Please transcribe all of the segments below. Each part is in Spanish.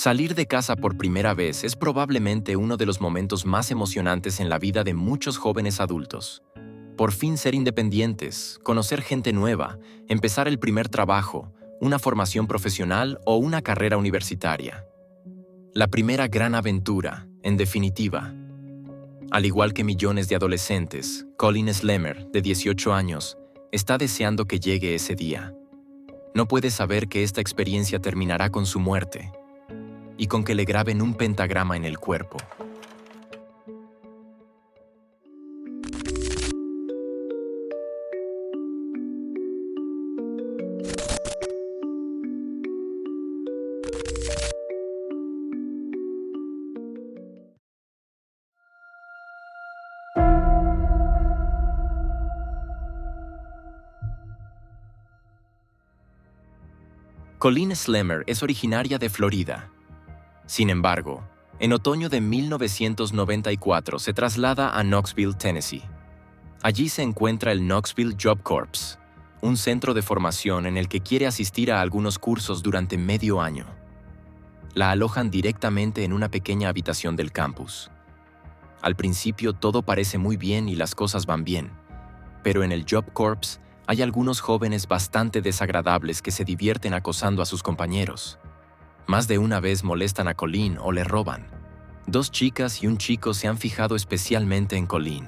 Salir de casa por primera vez es probablemente uno de los momentos más emocionantes en la vida de muchos jóvenes adultos. Por fin ser independientes, conocer gente nueva, empezar el primer trabajo, una formación profesional o una carrera universitaria. La primera gran aventura, en definitiva. Al igual que millones de adolescentes, Colin Slemmer, de 18 años, está deseando que llegue ese día. No puede saber que esta experiencia terminará con su muerte y con que le graben un pentagrama en el cuerpo. Colin Slemmer es originaria de Florida. Sin embargo, en otoño de 1994 se traslada a Knoxville, Tennessee. Allí se encuentra el Knoxville Job Corps, un centro de formación en el que quiere asistir a algunos cursos durante medio año. La alojan directamente en una pequeña habitación del campus. Al principio todo parece muy bien y las cosas van bien, pero en el Job Corps hay algunos jóvenes bastante desagradables que se divierten acosando a sus compañeros. Más de una vez molestan a Colin o le roban. 2 chicas y un chico se han fijado especialmente en Colin: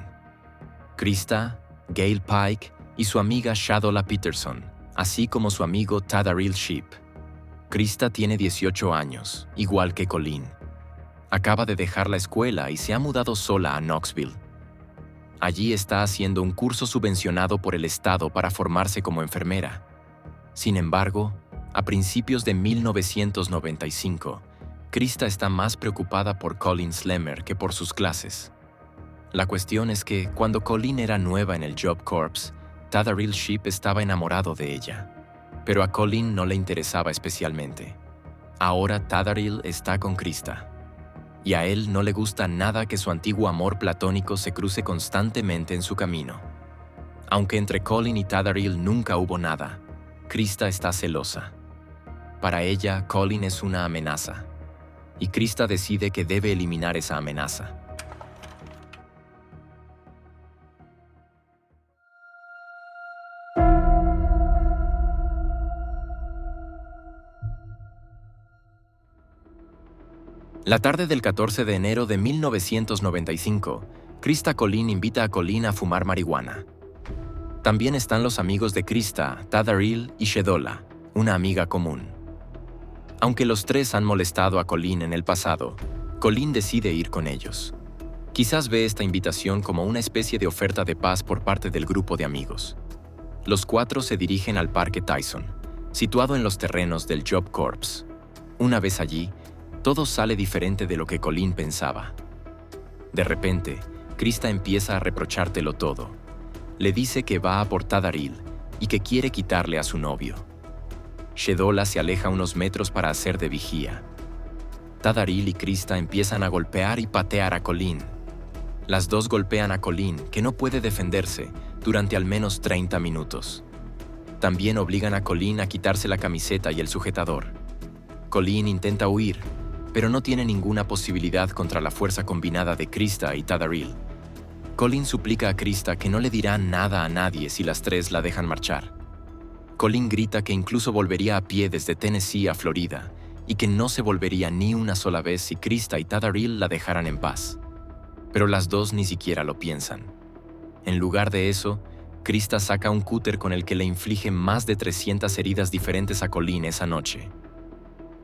Krista, Gail Pike y su amiga Shadola Peterson, así como su amigo Tadaril Sheep. Krista tiene 18 años, igual que Colin. Acaba de dejar la escuela y se ha mudado sola a Knoxville. Allí está haciendo un curso subvencionado por el Estado para formarse como enfermera. Sin embargo, a principios de 1995, Krista está más preocupada por Colin Slemmer que por sus clases. La cuestión es que, cuando Colin era nueva en el Job Corps, Tadaril Sheep estaba enamorado de ella. Pero a Colin no le interesaba especialmente. Ahora Tadaril está con Krista. Y a él no le gusta nada que su antiguo amor platónico se cruce constantemente en su camino. Aunque entre Colin y Tadaril nunca hubo nada, Krista está celosa. Para ella, Colin es una amenaza, y Krista decide que debe eliminar esa amenaza. La tarde del 14 de enero de 1995, Krista Colin invita a Colin a fumar marihuana. También están los amigos de Krista, Tadaril y Shedola, una amiga común. Aunque los 3 han molestado a Colin en el pasado, Colin decide ir con ellos. Quizás ve esta invitación como una especie de oferta de paz por parte del grupo de amigos. Los 4 se dirigen al Parque Tyson, situado en los terrenos del Job Corps. Una vez allí, todo sale diferente de lo que Colin pensaba. De repente, Krista empieza a reprochártelo todo. Le dice que va a por Tadaril y que quiere quitarle a su novio. Shedola se aleja unos metros para hacer de vigía. Tadaril y Krista empiezan a golpear y patear a Colin. Las 2 golpean a Colin, que no puede defenderse, durante al menos 30 minutos. También obligan a Colin a quitarse la camiseta y el sujetador. Colin intenta huir, pero no tiene ninguna posibilidad contra la fuerza combinada de Krista y Tadaril. Colin suplica a Krista que no le dirá nada a nadie si las 3 la dejan marchar. Colin grita que incluso volvería a pie desde Tennessee a Florida y que no se volvería ni una sola vez si Krista y Tadaril la dejaran en paz. Pero las 2 ni siquiera lo piensan. En lugar de eso, Krista saca un cúter con el que le inflige más de 300 heridas diferentes a Colin esa noche.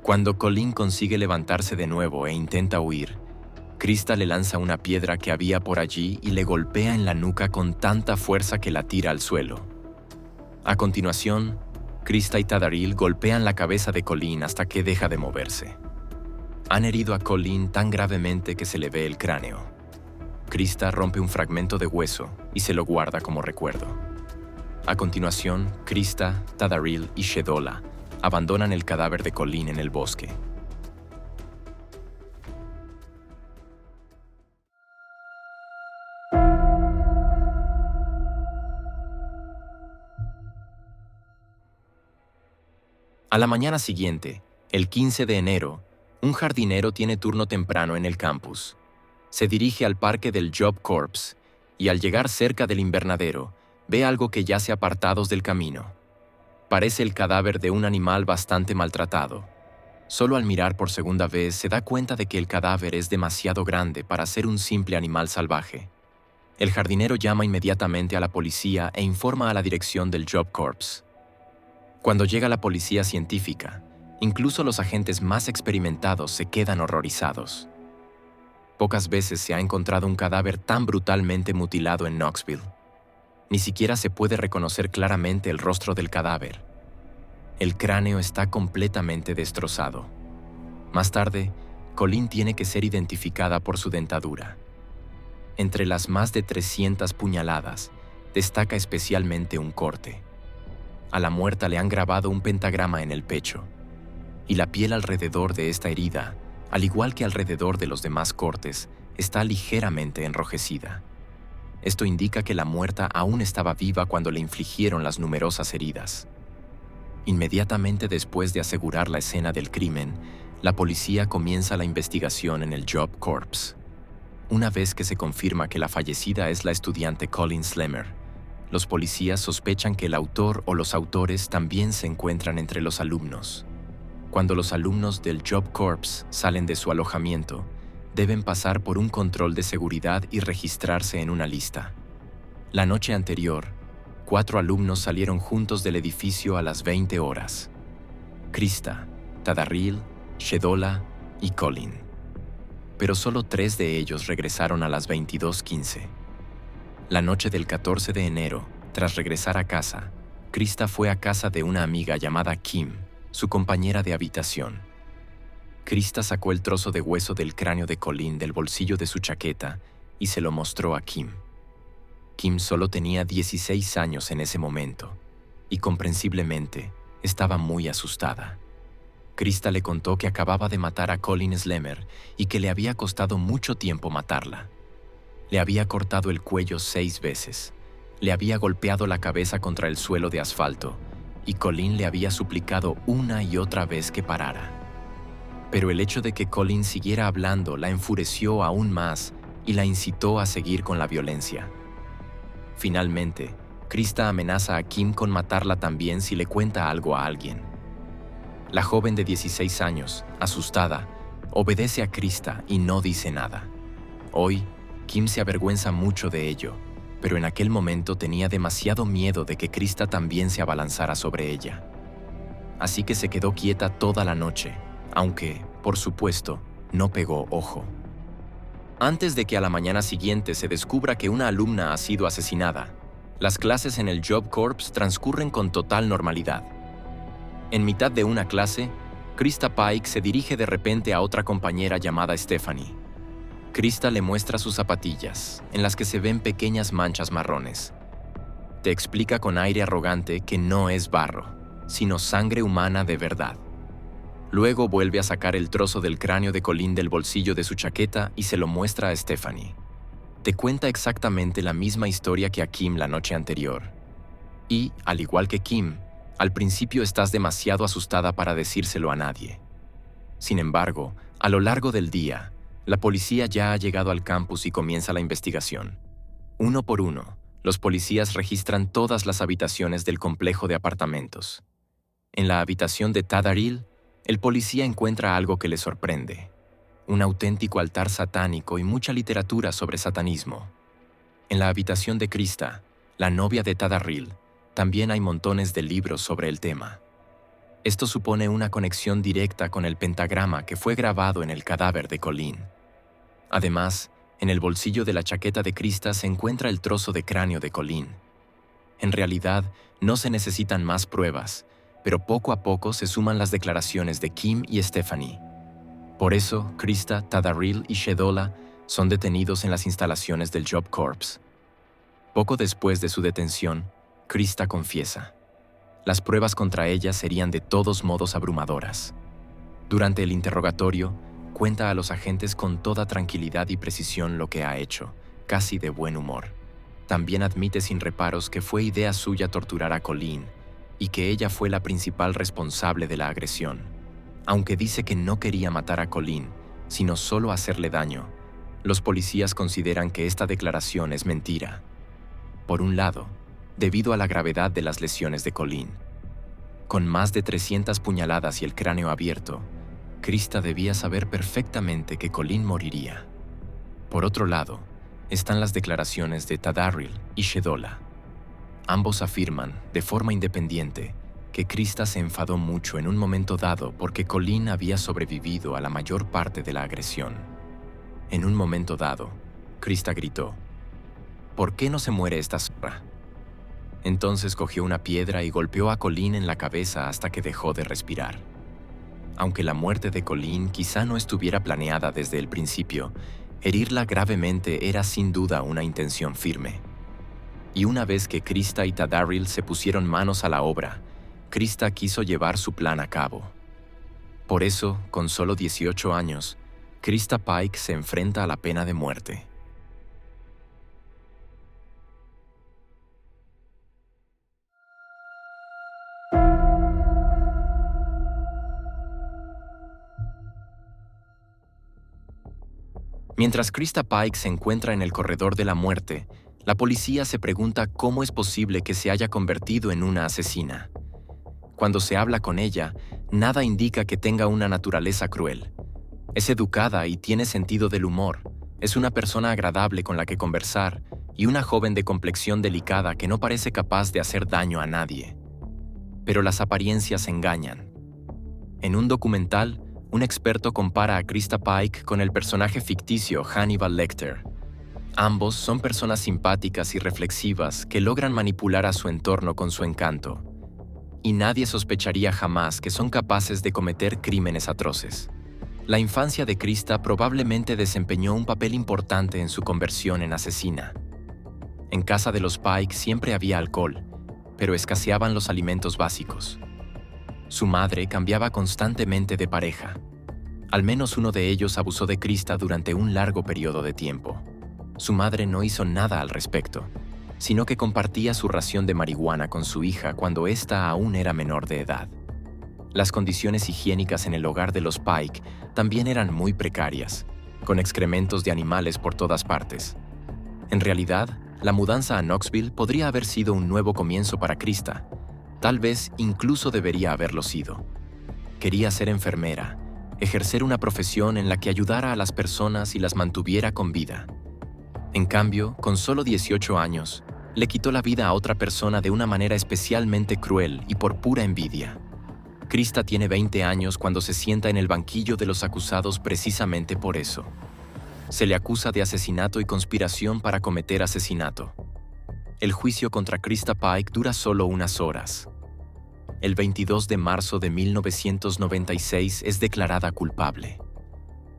Cuando Colin consigue levantarse de nuevo e intenta huir, Krista le lanza una piedra que había por allí y le golpea en la nuca con tanta fuerza que la tira al suelo. A continuación, Krista y Tadaril golpean la cabeza de Colin hasta que deja de moverse. Han herido a Colin tan gravemente que se le ve el cráneo. Krista rompe un fragmento de hueso y se lo guarda como recuerdo. A continuación, Krista, Tadaril y Shedola abandonan el cadáver de Colin en el bosque. A la mañana siguiente, el 15 de enero, Un jardinero tiene turno temprano en el campus. Se dirige al parque del Job Corps y al llegar cerca del invernadero, ve algo que yace apartados del camino. Parece el cadáver de un animal bastante maltratado. Solo al mirar por segunda vez se da cuenta de que el cadáver es demasiado grande para ser un simple animal salvaje. El jardinero llama inmediatamente a la policía e informa a la dirección del Job Corps. Cuando llega la policía científica, incluso los agentes más experimentados se quedan horrorizados. Pocas veces se ha encontrado un cadáver tan brutalmente mutilado en Knoxville. Ni siquiera se puede reconocer claramente el rostro del cadáver. El cráneo está completamente destrozado. Más tarde, Colleen tiene que ser identificada por su dentadura. Entre las más de 300 puñaladas, destaca especialmente un corte. A la muerta le han grabado un pentagrama en el pecho, y la piel alrededor de esta herida, al igual que alrededor de los demás cortes, está ligeramente enrojecida. Esto indica que la muerta aún estaba viva cuando le infligieron las numerosas heridas. Inmediatamente después de asegurar la escena del crimen, la policía comienza la investigación en el Job Corps. Una vez que se confirma que la fallecida es la estudiante Colleen Slemmer, los policías sospechan que el autor o los autores también se encuentran entre los alumnos. Cuando los alumnos del Job Corps salen de su alojamiento, deben pasar por un control de seguridad y registrarse en una lista. La noche anterior, 4 alumnos salieron juntos del edificio a las 20 horas. Krista, Tadarriel, Shedola y Colleen. Pero solo 3 de ellos regresaron a las 22:15. La noche del 14 de enero, tras regresar a casa, Krista fue a casa de una amiga llamada Kim, su compañera de habitación. Krista sacó el trozo de hueso del cráneo de Colleen del bolsillo de su chaqueta y se lo mostró a Kim. Kim solo tenía 16 años en ese momento y comprensiblemente estaba muy asustada. Krista le contó que acababa de matar a Colleen Slemmer y que le había costado mucho tiempo matarla. Le había cortado el cuello 6 veces, le había golpeado la cabeza contra el suelo de asfalto y Colleen le había suplicado una y otra vez que parara. Pero el hecho de que Colleen siguiera hablando la enfureció aún más y la incitó a seguir con la violencia. Finalmente, Krista amenaza a Kim con matarla también si le cuenta algo a alguien. La joven de 16 años, asustada, obedece a Krista y no dice nada. Hoy, Kim se avergüenza mucho de ello, pero en aquel momento tenía demasiado miedo de que Krista también se abalanzara sobre ella. Así que se quedó quieta toda la noche, aunque, por supuesto, no pegó ojo. Antes de que a la mañana siguiente se descubra que una alumna ha sido asesinada, las clases en el Job Corps transcurren con total normalidad. En mitad de una clase, Krista Pike se dirige de repente a otra compañera llamada Stephanie. Krista le muestra sus zapatillas, en las que se ven pequeñas manchas marrones. Te explica con aire arrogante que no es barro, sino sangre humana de verdad. Luego vuelve a sacar el trozo del cráneo de Colleen del bolsillo de su chaqueta y se lo muestra a Stephanie. Te cuenta exactamente la misma historia que a Kim la noche anterior. Y, al igual que Kim, al principio estás demasiado asustada para decírselo a nadie. Sin embargo, a lo largo del día, la policía ya ha llegado al campus y comienza la investigación. Uno por uno, los policías registran todas las habitaciones del complejo de apartamentos. En la habitación de Tadarriel, el policía encuentra algo que le sorprende: un auténtico altar satánico y mucha literatura sobre satanismo. En la habitación de Krista, la novia de Tadarriel, también hay montones de libros sobre el tema. Esto supone una conexión directa con el pentagrama que fue grabado en el cadáver de Colleen. Además, en el bolsillo de la chaqueta de Krista se encuentra el trozo de cráneo de Colleen. En realidad, no se necesitan más pruebas, pero poco a poco se suman las declaraciones de Kim y Stephanie. Por eso, Krista, Tadarriel y Shedola son detenidos en las instalaciones del Job Corps. Poco después de su detención, Krista confiesa. Las pruebas contra ella serían de todos modos abrumadoras. Durante el interrogatorio, cuenta a los agentes con toda tranquilidad y precisión lo que ha hecho, casi de buen humor. También admite sin reparos que fue idea suya torturar a Colleen y que ella fue la principal responsable de la agresión. Aunque dice que no quería matar a Colleen, sino solo hacerle daño, los policías consideran que esta declaración es mentira. Por un lado, debido a la gravedad de las lesiones de Colleen. Con más de 300 puñaladas y el cráneo abierto, Krista debía saber perfectamente que Colleen moriría. Por otro lado, están las declaraciones de Tadarriel y Shedola. Ambos afirman, de forma independiente, que Krista se enfadó mucho en un momento dado porque Colleen había sobrevivido a la mayor parte de la agresión. En un momento dado, Krista gritó: ¿por qué no se muere esta zorra? Entonces cogió una piedra y golpeó a Colleen en la cabeza hasta que dejó de respirar. Aunque la muerte de Colleen quizá no estuviera planeada desde el principio, herirla gravemente era sin duda una intención firme. Y una vez que Krista y Tadarriel se pusieron manos a la obra, Krista quiso llevar su plan a cabo. Por eso, con solo 18 años, Krista Pike se enfrenta a la pena de muerte. Mientras Krista Pike se encuentra en el corredor de la muerte, la policía se pregunta cómo es posible que se haya convertido en una asesina. Cuando se habla con ella, nada indica que tenga una naturaleza cruel. Es educada y tiene sentido del humor. Es una persona agradable con la que conversar y una joven de complexión delicada que no parece capaz de hacer daño a nadie. Pero las apariencias engañan. En un documental, un experto compara a Krista Pike con el personaje ficticio Hannibal Lecter. Ambos son personas simpáticas y reflexivas que logran manipular a su entorno con su encanto. Y nadie sospecharía jamás que son capaces de cometer crímenes atroces. La infancia de Krista probablemente desempeñó un papel importante en su conversión en asesina. En casa de los Pike siempre había alcohol, pero escaseaban los alimentos básicos. Su madre cambiaba constantemente de pareja. Al menos uno de ellos abusó de Krista durante un largo periodo de tiempo. Su madre no hizo nada al respecto, sino que compartía su ración de marihuana con su hija cuando ésta aún era menor de edad. Las condiciones higiénicas en el hogar de los Pike también eran muy precarias, con excrementos de animales por todas partes. En realidad, la mudanza a Knoxville podría haber sido un nuevo comienzo para Krista. Tal vez incluso debería haberlo sido. Quería ser enfermera, ejercer una profesión en la que ayudara a las personas y las mantuviera con vida. En cambio, con solo 18 años, le quitó la vida a otra persona de una manera especialmente cruel y por pura envidia. Krista tiene 20 años cuando se sienta en el banquillo de los acusados precisamente por eso. Se le acusa de asesinato y conspiración para cometer asesinato. El juicio contra Krista Pike dura solo unas horas. El 22 de marzo de 1996 es declarada culpable.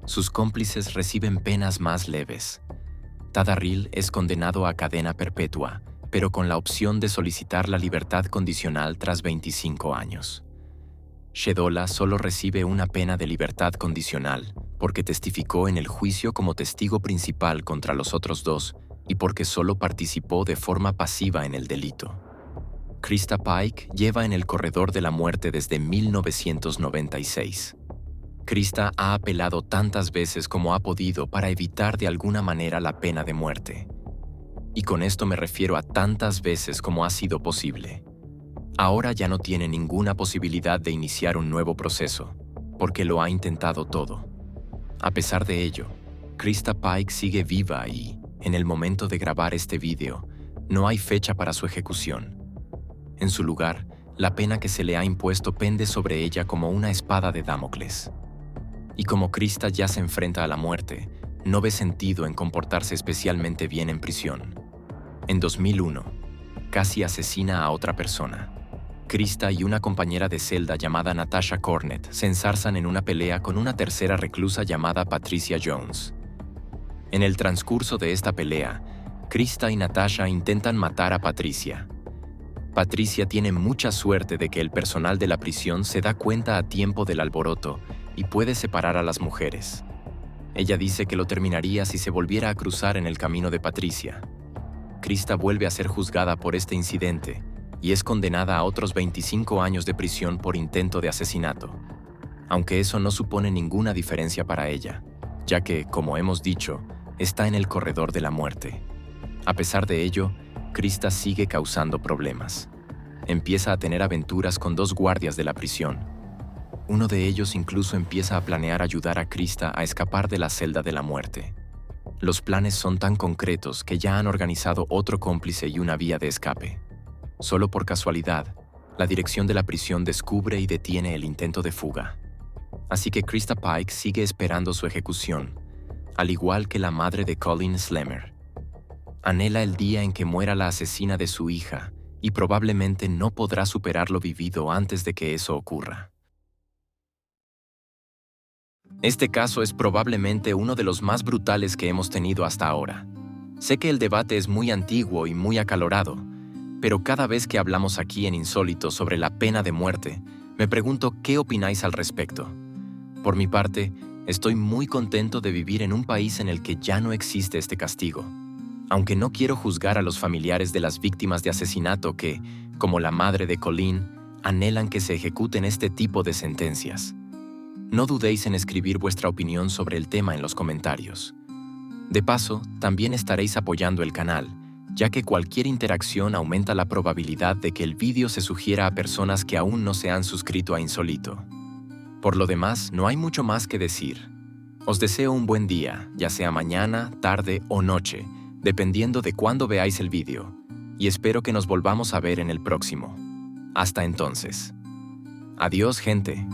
Sus cómplices reciben penas más leves. Tadarriel es condenado a cadena perpetua, pero con la opción de solicitar la libertad condicional tras 25 años. Shedola solo recibe una pena de libertad condicional porque testificó en el juicio como testigo principal contra los otros dos y porque solo participó de forma pasiva en el delito. Krista Pike lleva en el corredor de la muerte desde 1996. Krista ha apelado tantas veces como ha podido para evitar de alguna manera la pena de muerte. Y con esto me refiero a tantas veces como ha sido posible. Ahora ya no tiene ninguna posibilidad de iniciar un nuevo proceso, porque lo ha intentado todo. A pesar de ello, Krista Pike sigue viva y, en el momento de grabar este video, no hay fecha para su ejecución. En su lugar, la pena que se le ha impuesto pende sobre ella como una espada de Damocles. Y como Krista ya se enfrenta a la muerte, no ve sentido en comportarse especialmente bien en prisión. En 2001, casi asesina a otra persona. Krista y una compañera de celda llamada Natasha Cornett se ensarzan en una pelea con una tercera reclusa llamada Patricia Jones. En el transcurso de esta pelea, Krista y Natasha intentan matar a Patricia. Patricia tiene mucha suerte de que el personal de la prisión se da cuenta a tiempo del alboroto y puede separar a las mujeres. Ella dice que lo terminaría si se volviera a cruzar en el camino de Patricia. Krista vuelve a ser juzgada por este incidente y es condenada a otros 25 años de prisión por intento de asesinato. aunque eso no supone ninguna diferencia para ella, ya que, como hemos dicho, está en el corredor de la muerte. A pesar de ello, Krista sigue causando problemas. Empieza a tener aventuras con 2 guardias de la prisión. Uno de ellos incluso empieza a planear ayudar a Krista a escapar de la celda de la muerte. Los planes son tan concretos que ya han organizado otro cómplice y una vía de escape. Solo por casualidad, la dirección de la prisión descubre y detiene el intento de fuga. Así que Krista Pike sigue esperando su ejecución, al igual que la madre de Colleen Slammer. Anhela el día en que muera la asesina de su hija y probablemente no podrá superar lo vivido antes de que eso ocurra. Este caso es probablemente uno de los más brutales que hemos tenido hasta ahora. Sé que el debate es muy antiguo y muy acalorado, pero cada vez que hablamos aquí en Insólito sobre la pena de muerte, me pregunto qué opináis al respecto. Por mi parte, estoy muy contento de vivir en un país en el que ya no existe este castigo. Aunque no quiero juzgar a los familiares de las víctimas de asesinato que, como la madre de Colleen, anhelan que se ejecuten este tipo de sentencias. No dudéis en escribir vuestra opinión sobre el tema en los comentarios. De paso, también estaréis apoyando el canal, ya que cualquier interacción aumenta la probabilidad de que el vídeo se sugiera a personas que aún no se han suscrito a Insólito. Por lo demás, no hay mucho más que decir. Os deseo un buen día, ya sea mañana, tarde o noche, dependiendo de cuándo veáis el vídeo, y espero que nos volvamos a ver en el próximo. Hasta entonces. Adiós, gente.